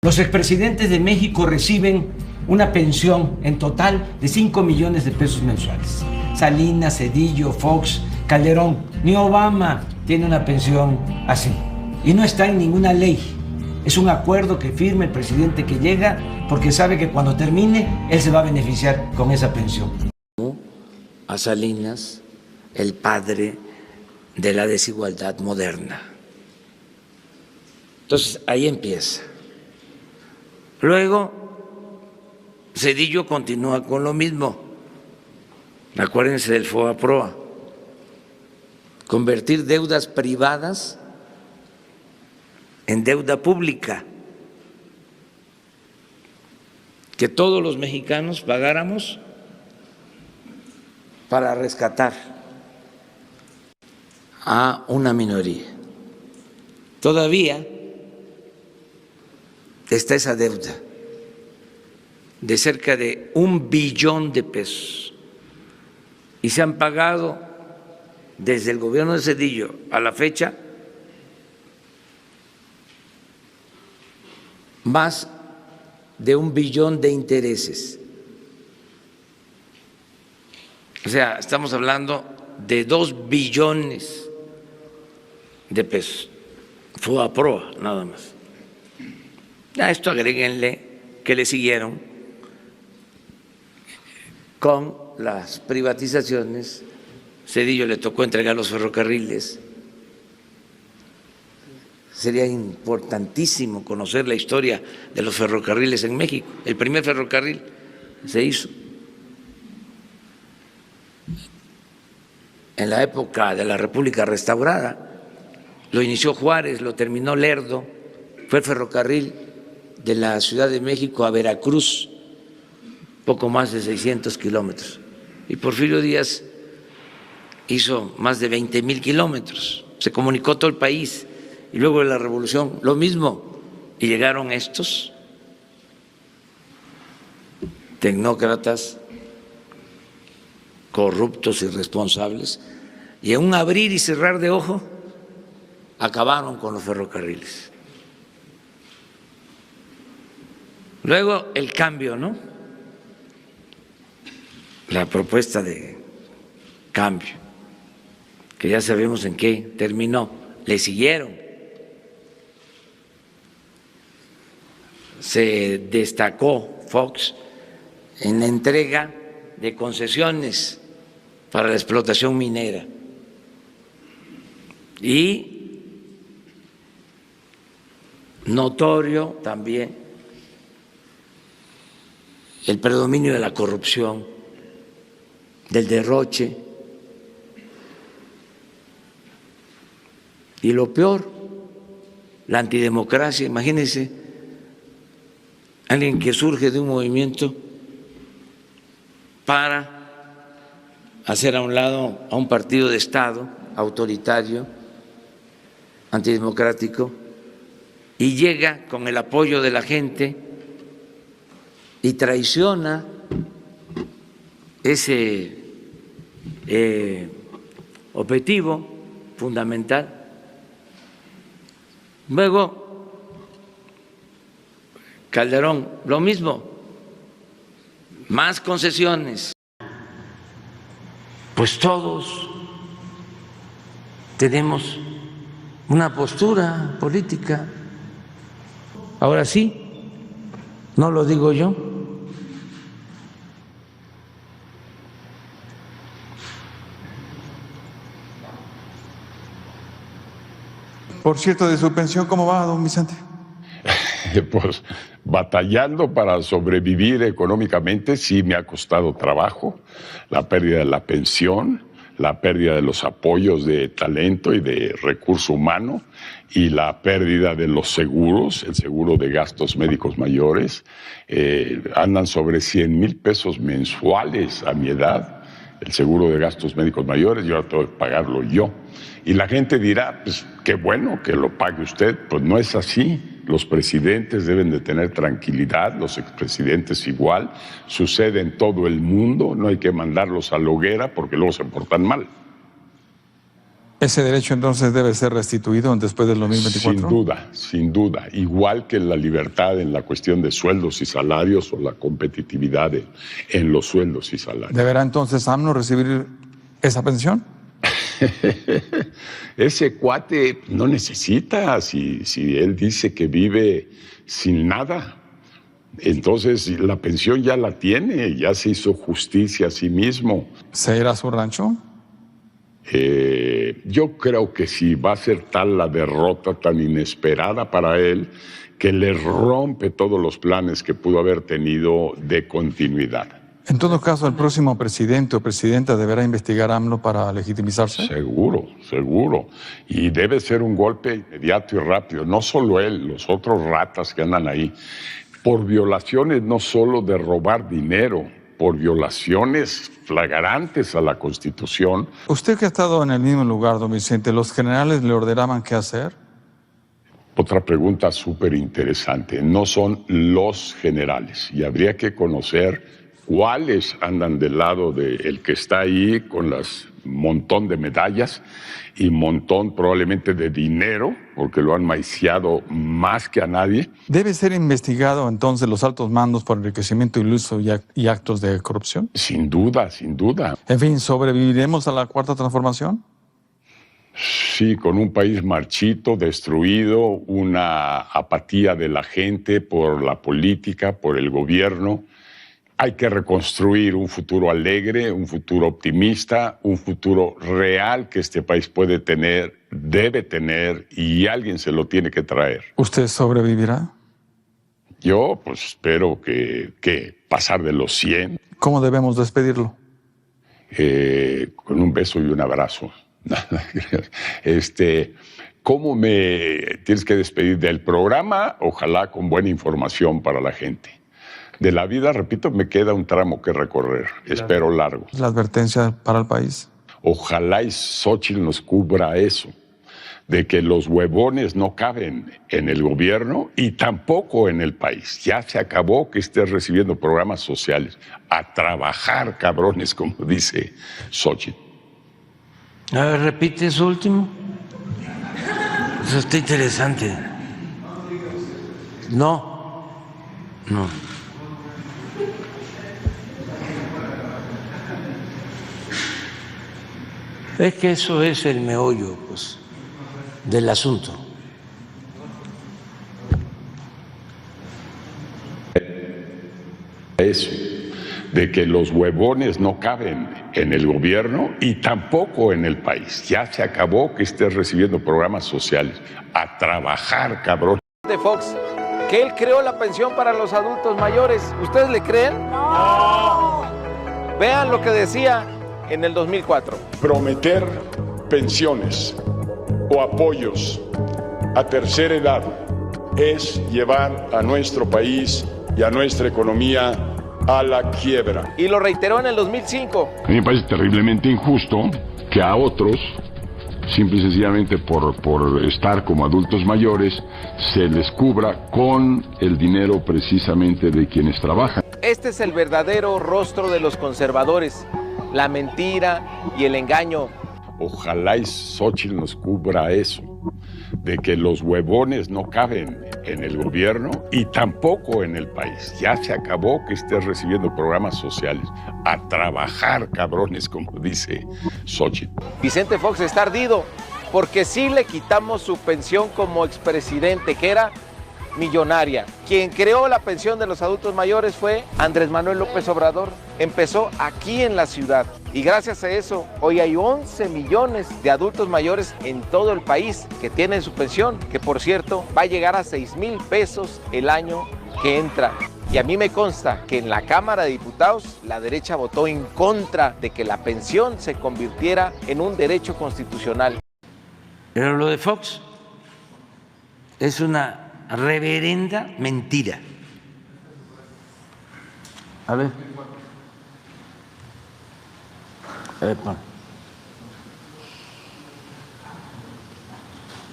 Los expresidentes de México reciben una pensión en total de 5 millones de pesos mensuales. Salinas, Zedillo, Fox, Calderón, ni Obama tiene una pensión así. Y no está en ninguna ley. Es un acuerdo que firma el presidente que llega porque sabe que cuando termine, él se va a beneficiar con esa pensión. A Salinas, el padre de la desigualdad moderna. Entonces, ahí empieza. Luego, Zedillo continúa con lo mismo. Acuérdense del FOBAPROA. Convertir deudas privadas en deuda pública. Que todos los mexicanos pagáramos para rescatar a una minoría. Todavía está esa deuda de cerca de 1 billón de pesos y se han pagado desde el gobierno de Zedillo a la fecha más de 1 billón de intereses. O sea, estamos hablando de 2 billones de pesos. FOBAPROA, nada más. A esto agréguenle que le siguieron con las privatizaciones. Zedillo le tocó entregar los ferrocarriles. Sería importantísimo conocer la historia de los ferrocarriles en México. El primer ferrocarril se hizo en la época de la República Restaurada. Lo inició Juárez, lo terminó Lerdo. Fue el ferrocarril de la Ciudad de México a Veracruz, poco más de 600 kilómetros. Y Porfirio Díaz hizo más de 20,000 kilómetros. Se comunicó todo el país. Y luego de la Revolución, lo mismo. Y llegaron estos tecnócratas corruptos, irresponsables, y en un abrir y cerrar de ojo acabaron con los ferrocarriles. Luego el cambio, ¿no? La propuesta de cambio, que ya sabemos en qué terminó, le siguieron. Se destacó Fox en la entrega de concesiones para la explotación minera y notorio también el predominio de la corrupción, del derroche y lo peor, la antidemocracia. Imagínense alguien que surge de un movimiento para hacer a un lado a un partido de Estado autoritario, antidemocrático, y llega con el apoyo de la gente y traiciona ese objetivo fundamental. Luego, Calderón, lo mismo, más concesiones. Pues todos tenemos una postura política. Ahora sí, no lo digo yo. Por cierto, de su pensión, ¿cómo va, don Vicente? Pues batallando para sobrevivir económicamente, sí me ha costado trabajo, la pérdida de la pensión, la pérdida de los apoyos de talento y de recurso humano y la pérdida de los seguros, el seguro de gastos médicos mayores, andan sobre 100,000 pesos mensuales a mi edad, el seguro de gastos médicos mayores, yo ahora tengo que pagarlo yo. Y la gente dirá, pues qué bueno que lo pague usted, pues no es así. Los presidentes deben de tener tranquilidad, los expresidentes igual, sucede en todo el mundo, no hay que mandarlos a la hoguera porque luego se portan mal. ¿Ese derecho entonces debe ser restituido después del 2024? Sin duda. Igual que la libertad en la cuestión de sueldos y salarios o la competitividad en los sueldos y salarios. ¿Deberá entonces AMLO recibir esa pensión? Ese cuate no necesita, si él dice que vive sin nada, entonces la pensión ya la tiene, ya se hizo justicia a sí mismo. ¿Se irá a su rancho? Yo creo que sí, va a ser tal la derrota tan inesperada para él que le rompe todos los planes que pudo haber tenido de continuidad. En todo caso, ¿el próximo presidente o presidenta deberá investigar a AMLO para legitimizarse? Seguro. Y debe ser un golpe inmediato y rápido. No solo él, los otros ratas que andan ahí, por violaciones no solo de robar dinero, por violaciones flagrantes a la Constitución. Usted que ha estado en el mismo lugar, don Vicente, ¿los generales le ordenaban qué hacer? Otra pregunta súper interesante. No son los generales y habría que conocer cuáles andan del lado del que está ahí con las montón de medallas y montón probablemente de dinero, porque lo han maiciado más que a nadie. ¿Debe ser investigado entonces los altos mandos por enriquecimiento iluso y actos de corrupción? Sin duda. En fin, ¿sobreviviremos a la cuarta transformación? Sí, con un país marchito, destruido, una apatía de la gente por la política, por el gobierno. Hay que reconstruir un futuro alegre, un futuro optimista, un futuro real que este país puede tener, debe tener, y alguien se lo tiene que traer. ¿Usted sobrevivirá? Yo, pues, espero que pasar de los 100. ¿Cómo debemos despedirlo? Con un beso y un abrazo. ¿Cómo me tienes que despedir del programa? Ojalá con buena información para la gente. De la vida, repito, me queda un tramo que recorrer, espero largo. ¿La advertencia para el país? Ojalá y Xóchitl nos cubra eso, de que los huevones no caben en el gobierno y tampoco en el país. Ya se acabó que estés recibiendo programas sociales. A trabajar, cabrones, como dice Xóchitl. A ver, repite eso último. Eso está interesante. No. Es que eso es el meollo, pues, del asunto. Eso, de que los huevones no caben en el gobierno y tampoco en el país. Ya se acabó que estés recibiendo programas sociales. A trabajar, cabrón. De Fox, que él creó la pensión para los adultos mayores. ¿Ustedes le creen? No. Vean lo que decía en el 2004. Prometer pensiones o apoyos a tercera edad es llevar a nuestro país y a nuestra economía a la quiebra. Y lo reiteró en el 2005. A mí me parece terriblemente injusto que a otros, simple y sencillamente por estar como adultos mayores, se les cubra con el dinero precisamente de quienes trabajan. Este es el verdadero rostro de los conservadores, la mentira y el engaño. Ojalá y Xóchitl nos cubra eso, de que los huevones no caben en el gobierno y tampoco en el país. Ya se acabó que estés recibiendo programas sociales. A trabajar, cabrones, como dice Xóchitl. Vicente Fox está ardido porque sí le quitamos su pensión como expresidente, que era millonaria. Quien creó la pensión de los adultos mayores fue Andrés Manuel López Obrador. Empezó aquí en la ciudad y gracias a eso hoy hay 11 millones de adultos mayores en todo el país que tienen su pensión, que por cierto va a llegar a 6,000 pesos el año que entra. Y a mí me consta que en la Cámara de Diputados la derecha votó en contra de que la pensión se convirtiera en un derecho constitucional. Pero lo de Fox es una reverenda mentira. A ver,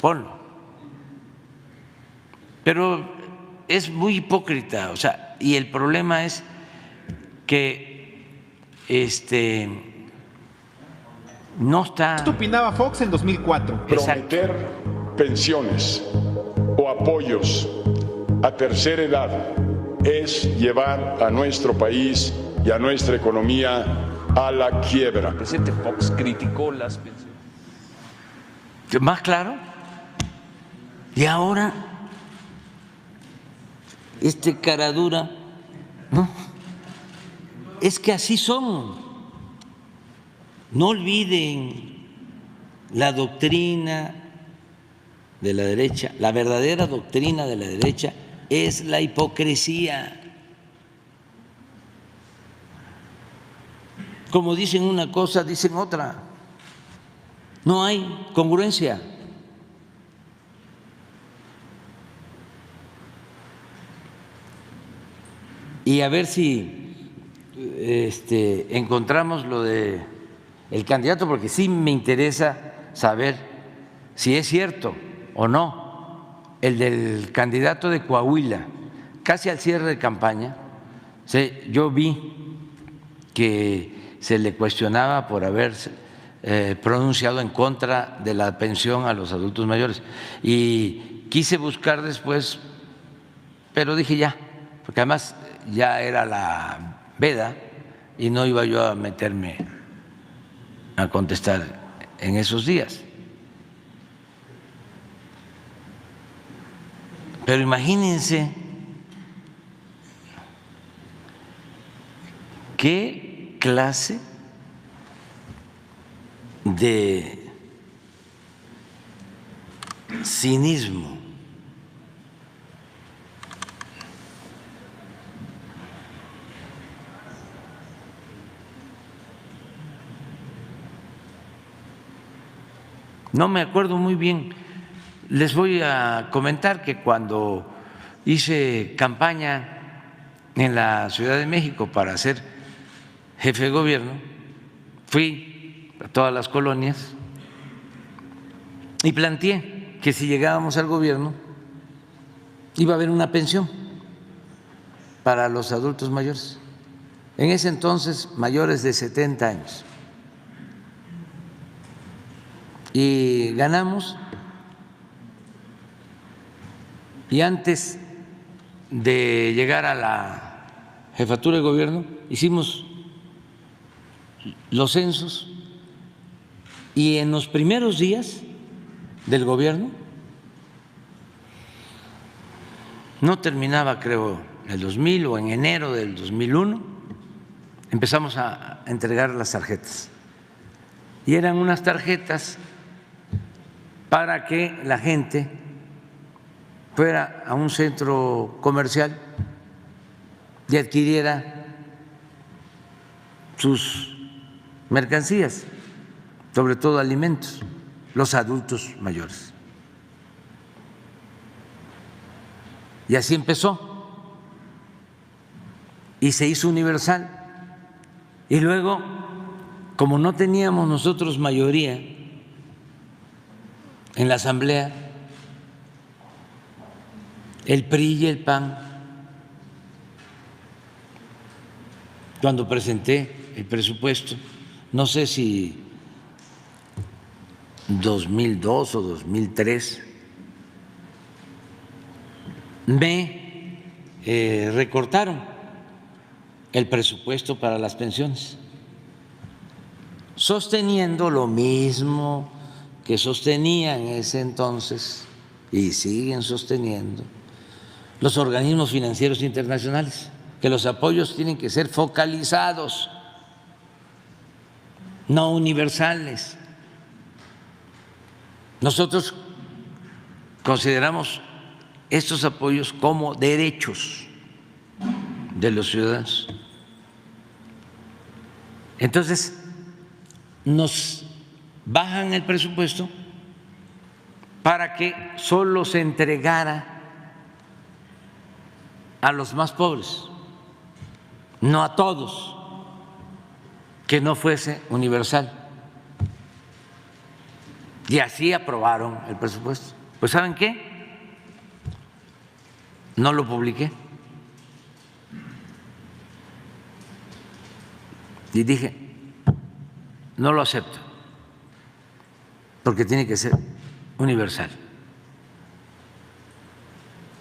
ponlo. Pero es muy hipócrita, o sea, y el problema es que no está... Esto opinaba Fox en 2004. Prometer pensiones o apoyos a tercera edad es llevar a nuestro país y a nuestra economía a la quiebra. El presidente Fox criticó las pensiones. ¿Más claro? Y ahora, cara dura, ¿no? Es que así son. No olviden la doctrina de la derecha, la verdadera doctrina de la derecha es la hipocresía. Como dicen una cosa, dicen otra. No hay congruencia. Y a ver si encontramos lo de el candidato, porque sí me interesa saber si es cierto o no el del candidato de Coahuila. Casi al cierre de campaña, yo vi que se le cuestionaba por haberse pronunciado en contra de la pensión a los adultos mayores. Y quise buscar después, pero dije ya, porque además ya era la veda y no iba yo a meterme a contestar en esos días. Pero imagínense qué clase de cinismo, no me acuerdo muy bien. Les voy a comentar que cuando hice campaña en la Ciudad de México para ser jefe de gobierno, fui a todas las colonias y planteé que si llegábamos al gobierno iba a haber una pensión para los adultos mayores, en ese entonces mayores de 70 años. Y ganamos, y antes de llegar a la jefatura de gobierno hicimos los censos, y en los primeros días del gobierno, no terminaba creo el 2000 o en enero del 2001, empezamos a entregar las tarjetas, y eran unas tarjetas para que la gente fuera a un centro comercial y adquiriera sus mercancías, sobre todo alimentos, los adultos mayores. Y así empezó, y se hizo universal. Y luego, como no teníamos nosotros mayoría en la Asamblea, el PRI y el PAN, cuando presenté el presupuesto, no sé si 2002 o 2003, me recortaron el presupuesto para las pensiones, sosteniendo lo mismo que sostenían en ese entonces y siguen sosteniendo los organismos financieros internacionales, que los apoyos tienen que ser focalizados, no universales. Nosotros consideramos estos apoyos como derechos de los ciudadanos. Entonces, nos bajan el presupuesto para que solo se entregara a los más pobres, no a todos, que no fuese universal. Y así aprobaron el presupuesto. Pues ¿saben qué? No lo publiqué. Y dije, no lo acepto. porque tiene que ser universal.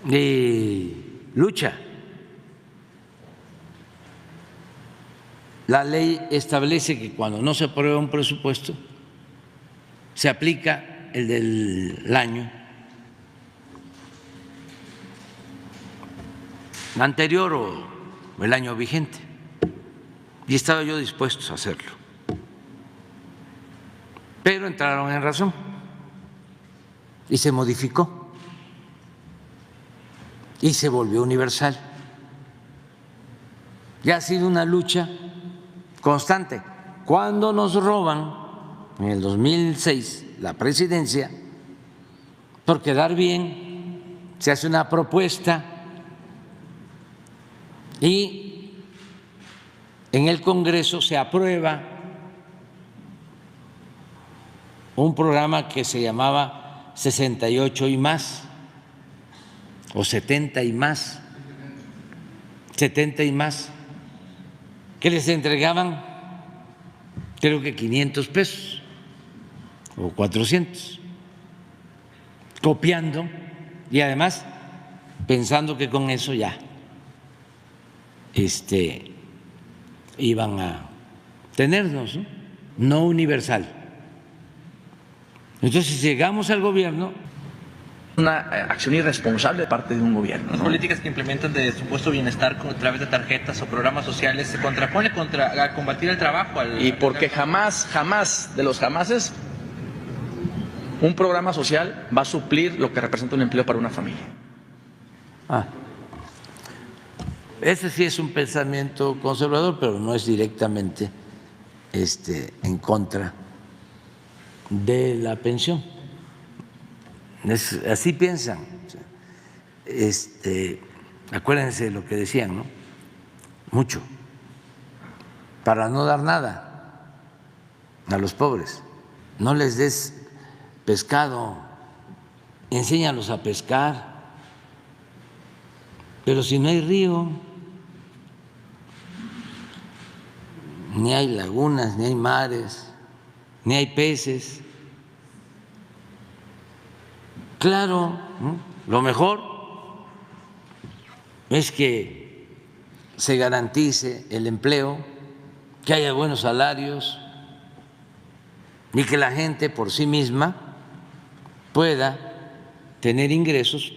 Y lucha. La ley establece que cuando no se aprueba un presupuesto, se aplica el del año anterior o el año vigente. Y estaba yo dispuesto a hacerlo. Pero entraron en razón y se modificó y se volvió universal. Ya ha sido una lucha constante. Cuando nos roban en el 2006 la presidencia, por quedar bien, se hace una propuesta y en el Congreso se aprueba un programa que se llamaba 68 y más, o 70 y más, 70 y más, que les entregaban creo que 500 pesos o 400, copiando y además pensando que con eso ya iban a tenernos, no universal. Entonces, si llegamos al gobierno, una acción irresponsable de parte de un gobierno. Las políticas que implementan de supuesto bienestar a través de tarjetas o programas sociales se contrapone a combatir el trabajo. Y porque jamás de los jamases un programa social va a suplir lo que representa un empleo para una familia. Ese sí es un pensamiento conservador, pero no es directamente en contra de la pensión. Así piensan. Acuérdense de lo que decían, ¿no? Mucho. Para no dar nada a los pobres. No les des pescado, enséñalos a pescar. Pero si no hay río, ni hay lagunas, ni hay mares, ni hay peces. Claro, ¿no? Lo mejor es que se garantice el empleo, que haya buenos salarios y que la gente por sí misma pueda tener ingresos